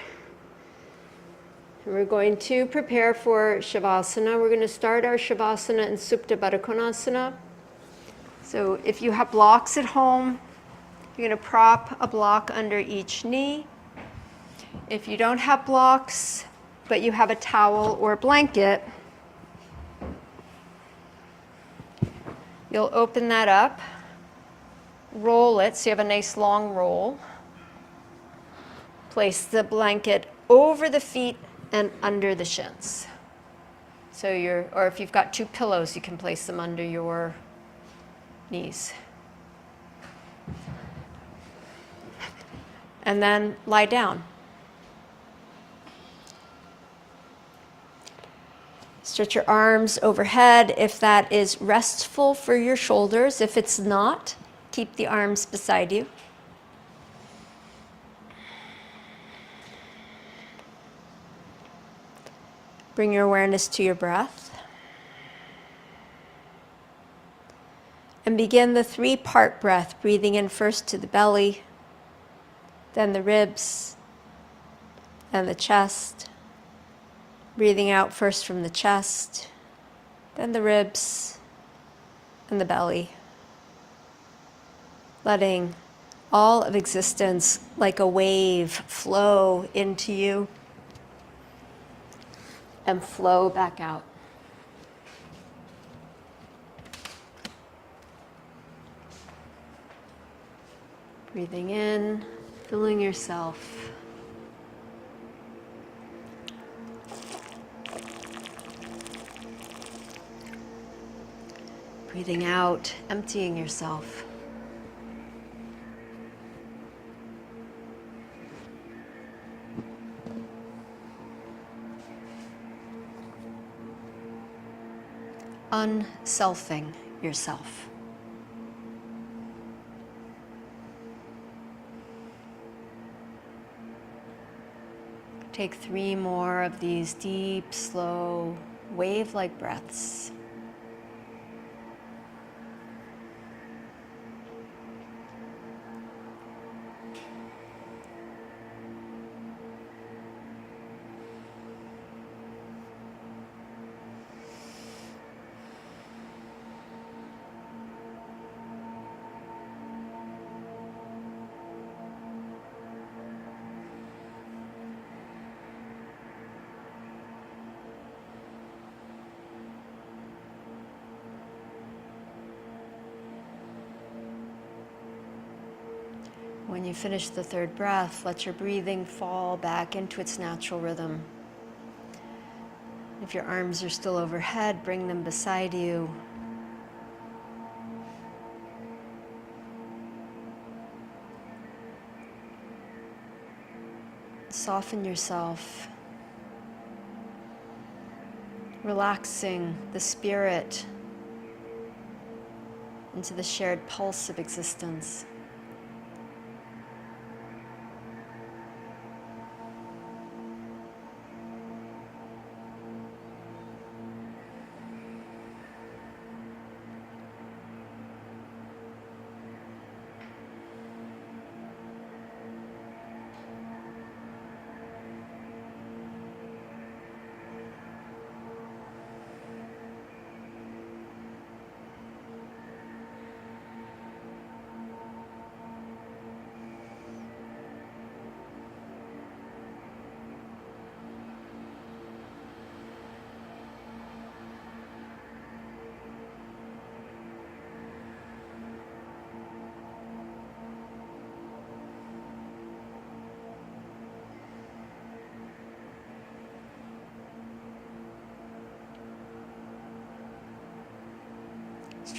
We're going to prepare for Shavasana. We're going to start our Shavasana in Supta Baddha Konasana. So if you have blocks at home, you're going to prop a block under each knee. If you don't have blocks, but you have a towel or a blanket, you'll open that up, roll it so you have a nice long roll. Place the blanket over the feet and under the shins. So or if you've got two pillows, you can place them under your knees. And then lie down. Stretch your arms overhead if that is restful for your shoulders. If it's not, keep the arms beside you. Bring your awareness to your breath. And begin the 3-part breath, breathing in first to the belly, then the ribs, and the chest. Breathing out first from the chest, then the ribs, and the belly. Letting all of existence, like a wave, flow into you and flow back out. Breathing in, filling yourself. Breathing out, emptying yourself. Unselfing yourself. Take 3 more of these deep, slow, wave-like breaths. When you finish the 3rd breath, let your breathing fall back into its natural rhythm. If your arms are still overhead, bring them beside you. Soften yourself, relaxing the spirit into the shared pulse of existence.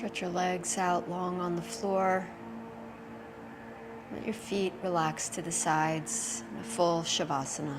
Stretch your legs out long on the floor. Let your feet relax to the sides in a full Shavasana.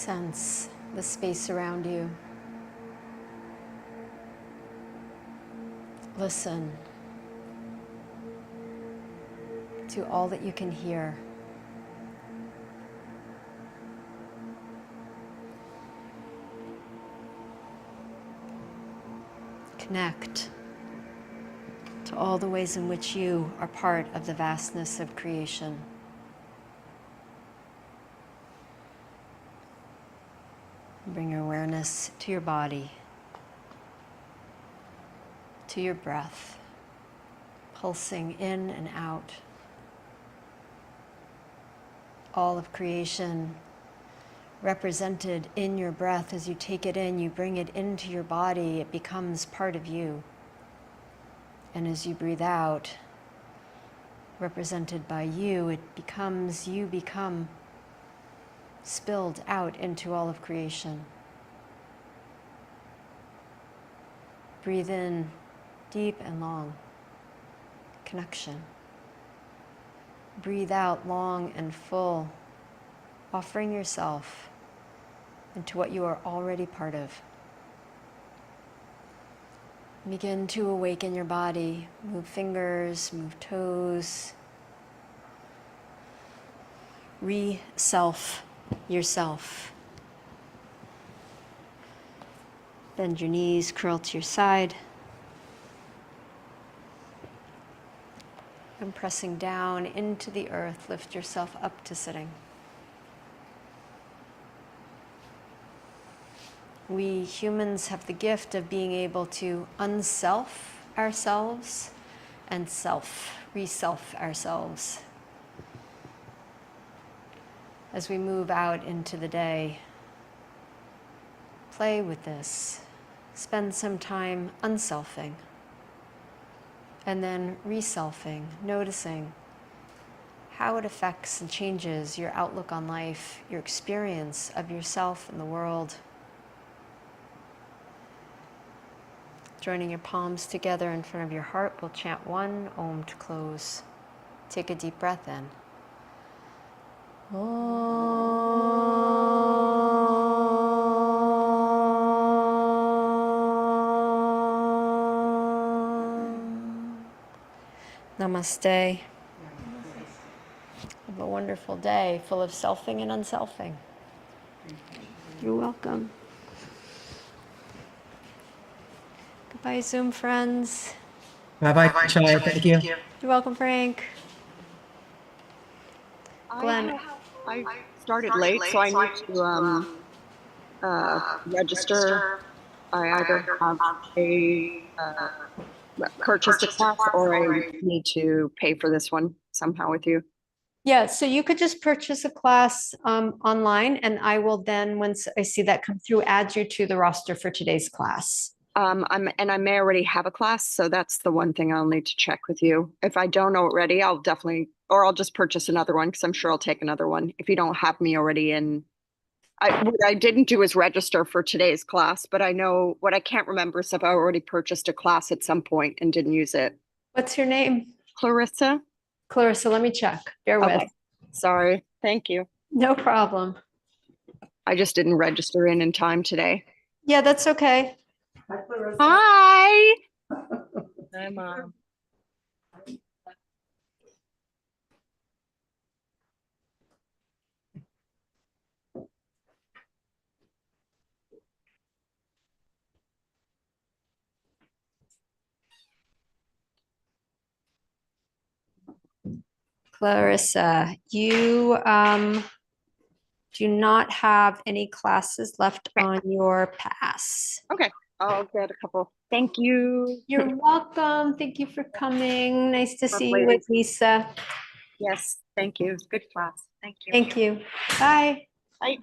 Sense the space around you. Listen to all that you can hear. Connect to all the ways in which you are part of the vastness of creation. Bring your awareness to your body, to your breath, pulsing in and out. All of creation represented in your breath. As you take it in, you bring it into your body, it becomes part of you. And as you breathe out, represented by you, you become spilled out into all of creation. Breathe in deep and long, connection. Breathe out long and full, offering yourself into what you are already part of. Begin to awaken your body. Move fingers, move toes. Re-self yourself. Bend your knees, curl to your side. And pressing down into the earth, lift yourself up to sitting. We humans have the gift of being able to unself ourselves and re-self ourselves. As we move out into the day, play with this. Spend some time unselfing and then re-selfing, noticing how it affects and changes your outlook on life, your experience of yourself and the world. Joining your palms together in front of your heart, we'll chant one Om to close. Take a deep breath in. Om. Namaste. Have a wonderful day full of selfing and unselfing. You're welcome. Goodbye, Zoom friends. Bye-bye, Chaya. Thank you. You're welcome, Frank. Glenn. I started late, so I need to register. I either have purchased a class or I need to pay for this one somehow with you. Yeah, so you could just purchase a class online, and I will then, once I see that come through, add you to the roster for today's class. I may already have a class, so that's the one thing I'll need to check with you. If I don't already, I'll just purchase another one because I'm sure I'll take another one if you don't have me already in. What I didn't do is register for today's class, but I know what I can't remember is if I already purchased a class at some point and didn't use it. What's your name? Clarissa? Clarissa, let me check. Bear with. Sorry. Thank you. No problem. I just didn't register in time today. Yeah, that's okay. Hi, Clarissa. Hi. Hi, Mom. Clarissa, you do not have any classes left on your pass. Okay. I'll get a couple. Thank you. You're welcome. Thank you for coming. Nice to see you Lovely. with Lisa. Yes. Thank you. Good class. Thank you. Thank you. Bye. Bye.